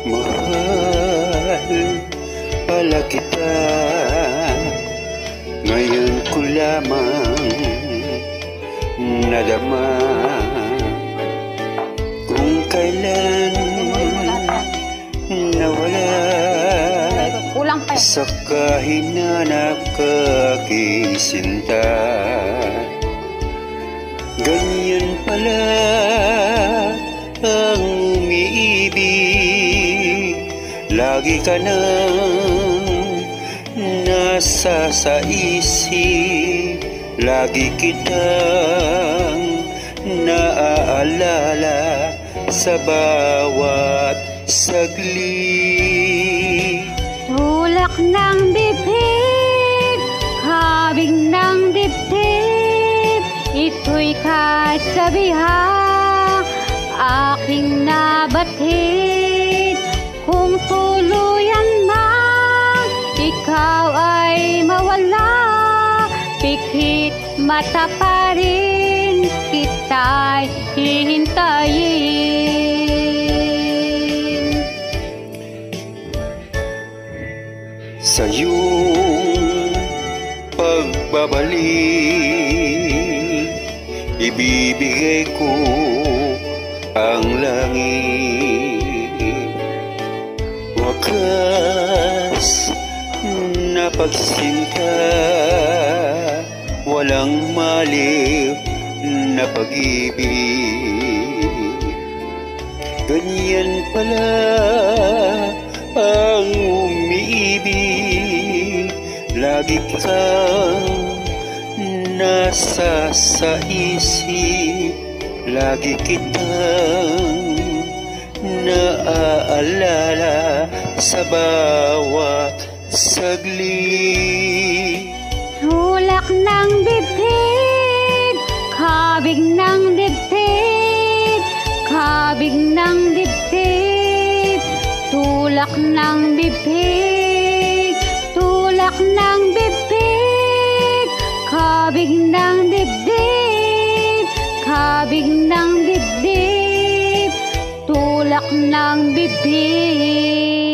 Mahal pala kita, ngayon ko lamang nadama kung kailan nawala sa kahinanap kakisinta. Ganyan pala ang umiibig, lagi ka nang nasa sa isip, lagi kitang naaalala sa bawat saglit. Tulak ng bibig, habig ng dibdib, ito'y kasabihan aking nabatid. Kung tuluyan man ikaw ay mawala, pikit mata pa rin kita'y hihintayin. Sa iyong pagbabalik, ibibigay ko ang langit. Wakas na pagsinta, walang maliw na pag-ibig. Ganyan pala ang umiibig, lagi kang nasa sa isip, lagi kitang naaalala sa bawat saglit. Tulak ng bibig, kabig ng dibdib, kabig ng dibdib. Tulak ng bibig, tulak ng bibig, kabig ng dibdib, kabig ng dibdib. Tulak ng bibig.